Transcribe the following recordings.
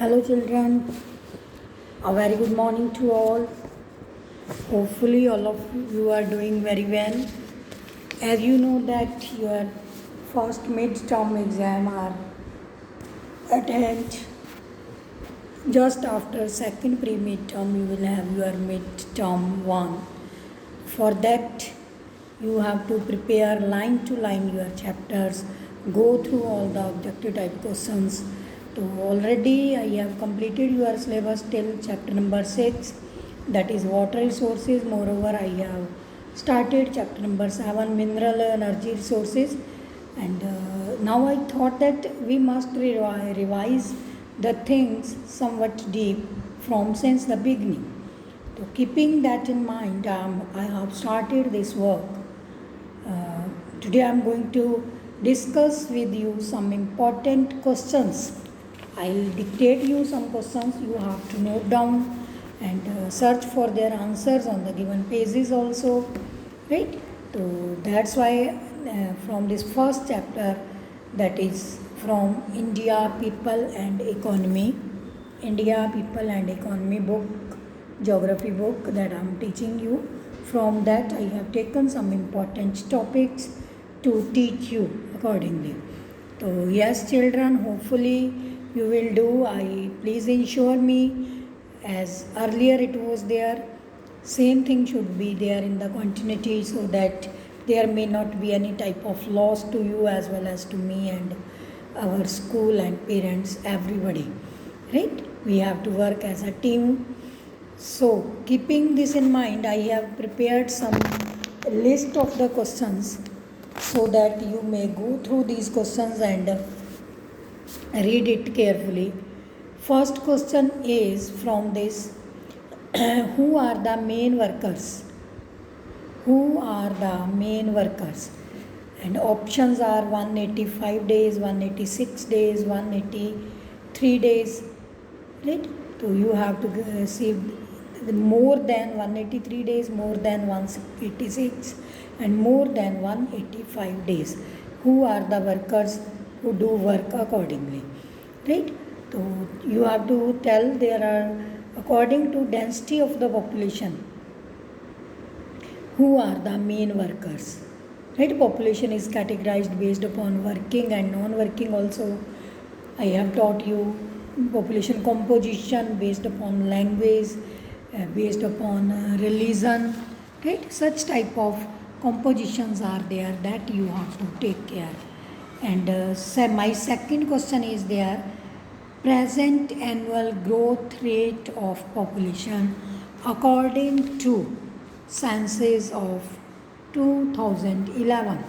Hello, children. A very good morning to all. Hopefully, all of you are doing very well. As you know that your first mid-term exam are at hand. Just after second pre-mid-term, you will have your mid-term one. For that, you have to prepare line to line your chapters, go through all the objective type questions. So already I have completed your syllabus till chapter number 6, that is water resources. Moreover, I have started chapter number 7, mineral energy resources. And now I thought that we must revise the things somewhat deep from since the beginning. So keeping that in mind, I have started this work. Today I am going to discuss with you some important questions. I'll dictate you some questions. You have to note down and search for their answers on the given pages also, right? So that's why from this first chapter, that is from India, People and Economy, India, People and Economy book, geography book that I am teaching you. From that I have taken some important topics to teach you accordingly. So yes, children, hopefully you will do. Please ensure me, as earlier it was there, same thing should be there in the continuity, so that there may not be any type of loss to you as well as to me and our school and parents, everybody, right? We have to work as a team. So keeping this in mind, I have prepared some list of the questions so that you may go through these questions and read it carefully. First question is from this: who are the main workers? Who are the main workers? And options are 185 days, 186 days, 183 days, right? So you have to see more than 183 days, more than 186 and more than 185 days. Who are the workers who do work accordingly, right? So you have to tell there are, according to density of the population, who are the main workers, right? Population is categorized based upon working and non-working also. I have taught you population composition based upon language, based upon religion, right? Such type of compositions are there that you have to take care. And my second question is there: present annual growth rate of population according to census of 2011.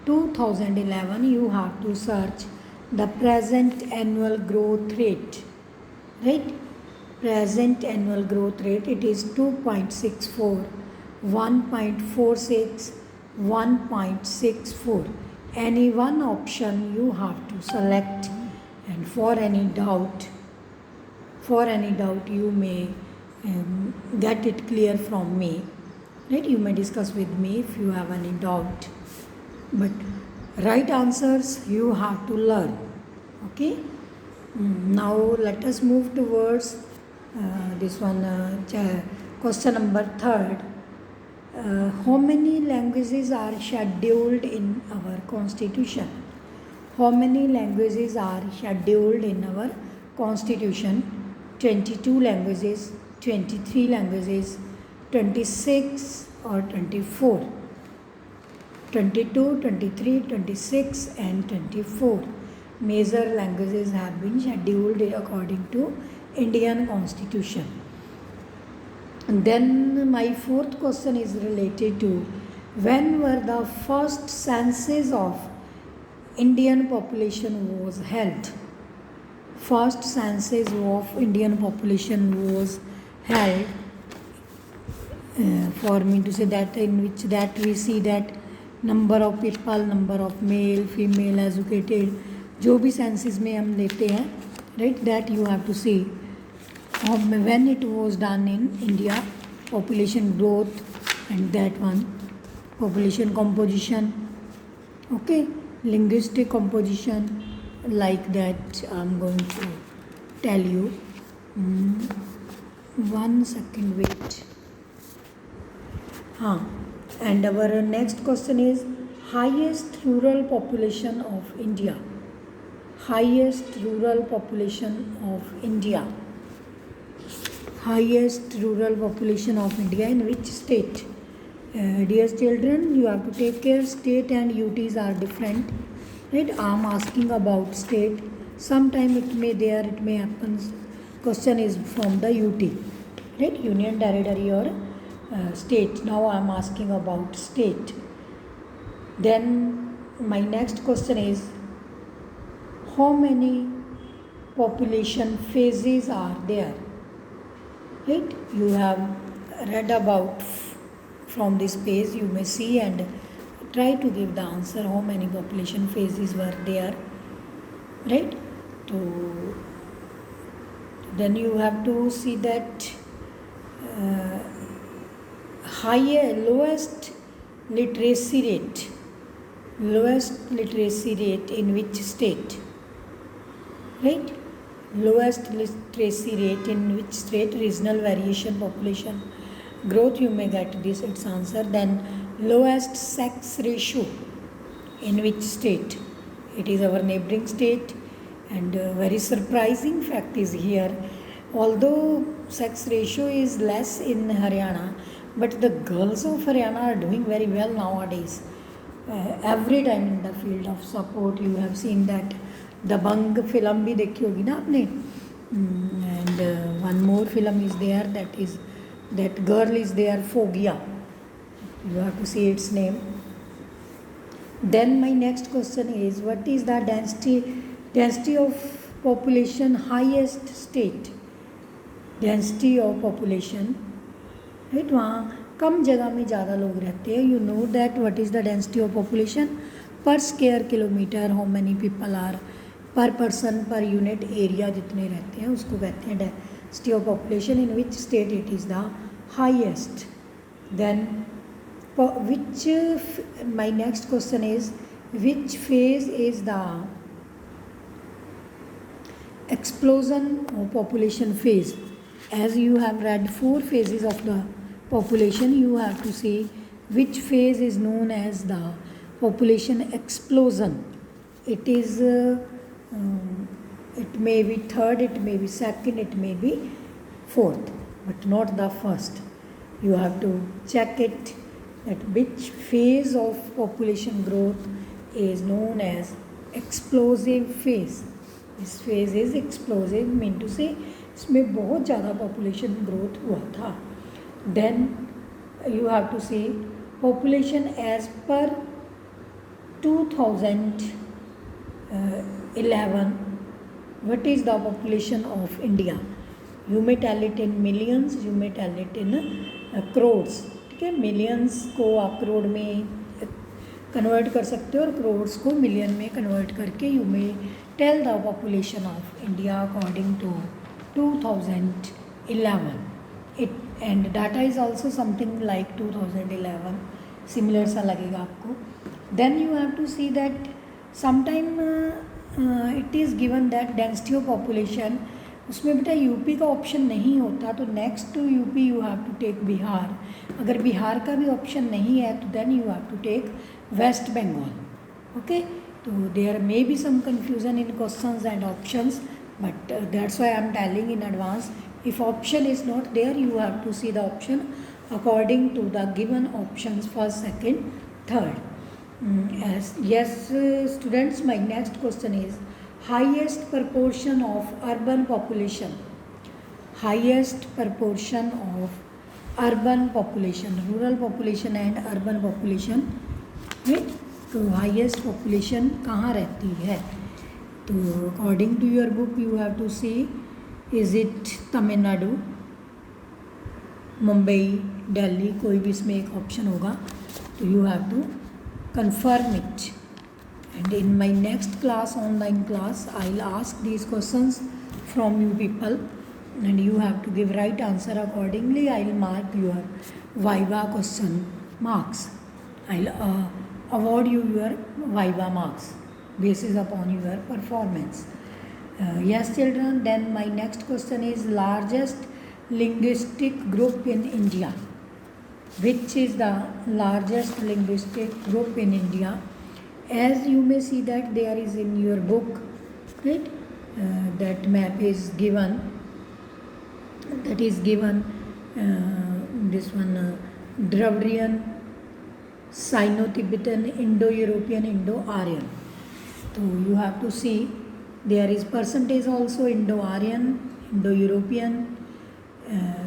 2011, you have to search the present annual growth rate, right? Present annual growth rate, it is 2.64, 1.46, 1.64. Any one option you have to select, and for any doubt you may get it clear from me, right? You may discuss with me if you have any doubt, but right answers you have to learn, okay? Now let us move towards this one, question number 3. How many languages are scheduled in our constitution? How many languages are scheduled in our constitution? 22 languages, 23 languages, 26 or 24? 22, 23, 26 and 24 major languages have been scheduled according to Indian Constitution. And then my fourth question is related to: when were the first census of Indian population was held? First census of Indian population was held, for me to say that, in which that we see that number of people, number of male, female, educated, जो भी census में हम लेते हैं, right, that you have to see when it was done in India, population growth, and that one population composition, okay, linguistic composition, like that I'm going to tell you. 1 second, wait. And our next question is highest rural population of India. Highest rural population of India. Highest rural population of India in which state? Dear children, you have to take care. State and UTs are different, right? I am asking about state. Sometime it may happen. Question is from the UT, right? Union Territory or state. Now I am asking about state. Then my next question is how many population phases are there? Right? You have read about from this page, you may see and try to give the answer how many population phases were there, right? So then you have to see that lowest literacy rate in which state, right? Lowest literacy rate in which state? Regional variation, population growth, you may get this its answer. Then lowest sex ratio in which state? It is our neighboring state. And very surprising fact is here, although sex ratio is less in Haryana, but the girls of Haryana are doing very well nowadays. Every time in the field of support, you have seen that. Dabangg film भी देखी होगी ना आपने. And one more film is there, that girl is there, Phobia. You have to see its name. Then my next question is what is the density of population highest state? Density of population, right? वहाँ कम जगह में ज़्यादा लोग रहते हैं. You know that what is the density of population per square kilometer, how many people are per person per unit area जितने रहते हैं उसको कहते हैं density of population. In which state it is the highest? Then my next question is which phase is the explosion of population phase? As you have read 4 phases of the population, you have to say which phase is known as the population explosion. It is it may be third, it may be second, it may be fourth, but not the first. You have to check it that which phase of population growth is known as explosive phase. This phase is explosive, mean to say इसमें बहुत ज़्यादा population growth हुआ था. Then you have to say population as per 2011. What is the population of India? You may tell it in millions, you may tell it in crores. ठीक है, millions को आप करोड़ में कन्वर्ट कर सकते हो और crores को million में कन्वर्ट करके you may tell the population of India according to 2011. And data is also something like 2011, similar सा लगेगा आपको. Then you have to see that sometime it is given that density of population, उसमें बेटा UP का option नहीं होता, तो next to UP you have to take Bihar. अगर बिहार का भी ऑप्शन नहीं है तो then you have to take West Bengal. Okay, तो there may be some confusion in questions and options, but that's why I'm telling in advance. If option is not there, you have to see the option according to the given options, first, second, third. Yes, students, my next question is highest proportion of urban population. Highest proportion of urban population, rural population and urban population, right? तो highest population कहाँ रहती है? तो according to your book you have to see, is it Tamil Nadu, Mumbai, Delhi, कोई भी इसमें एक option होगा, तो you have to confirm it. And in my next class, online class, I'll ask these questions from you people and you have to give right answer accordingly. I'll mark your Viva question marks. I'll award you your Viva marks basis upon your performance. Yes, children. Then my next question is largest linguistic group in India. Which is the largest linguistic group in India? As you may see that there is in your book, right? That map is given. That is given. This one, Dravidian, Sino-Tibetan, Indo-European, Indo-Aryan. So you have to see there is percentage also Indo-Aryan, Indo-European,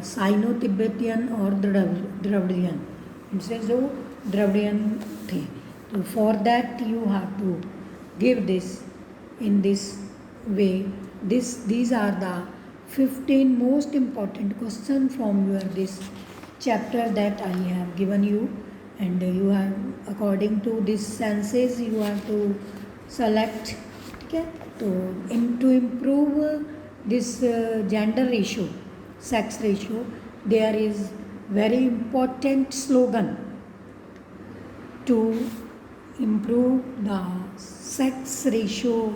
Sino-Tibetan or Dravidian. It says so Dravidian thing. So for that you have to give this in this way. These are the 15 most important questions from your this chapter that I have given you, and you have according to this senses you have to select. Okay, to improve this gender ratio, sex ratio, there is very important slogan to improve the sex ratio.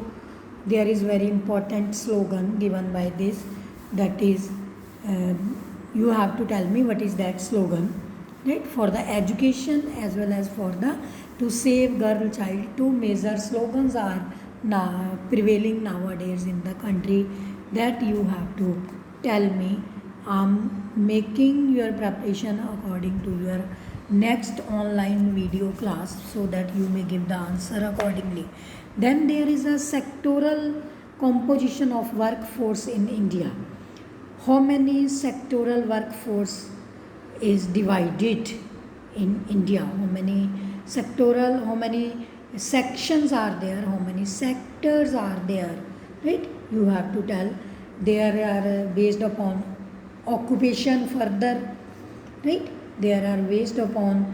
There is very important slogan given by this, that is you have to tell me what is that slogan, right? For the education as well as for the to save girl child, two major slogans are now prevailing nowadays in the country, that you have to tell me. I'm making your preparation according to your next online video class so that you may give the answer accordingly. Then there is a sectoral composition of workforce in India. How many sectoral workforce is divided in India? How many sectoral, how many sections are there, how many sectors are there, right? You have to tell. There are based upon occupation further, right? There are based upon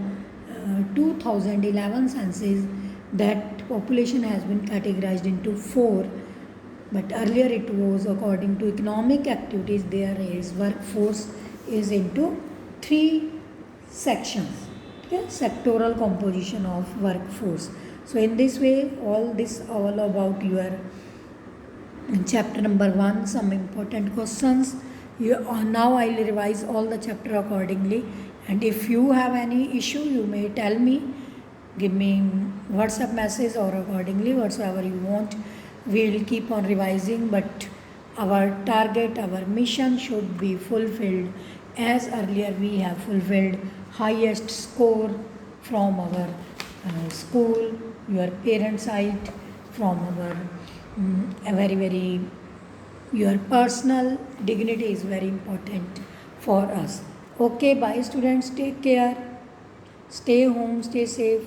2011 census that population has been categorized into 4, but earlier it was according to economic activities. There is workforce is into 3 sections. Okay, sectoral composition of workforce. So in this way, all about your chapter number 1, some important questions. Now I will revise all the chapter accordingly, and if you have any issue you may tell me, give me WhatsApp message or accordingly whatsoever you want. We will keep on revising, but our target, our mission should be fulfilled as earlier we have fulfilled highest score from our school, your parent side, from our very your personal dignity is very important for us. Okay, bye students, take care, stay home, stay safe.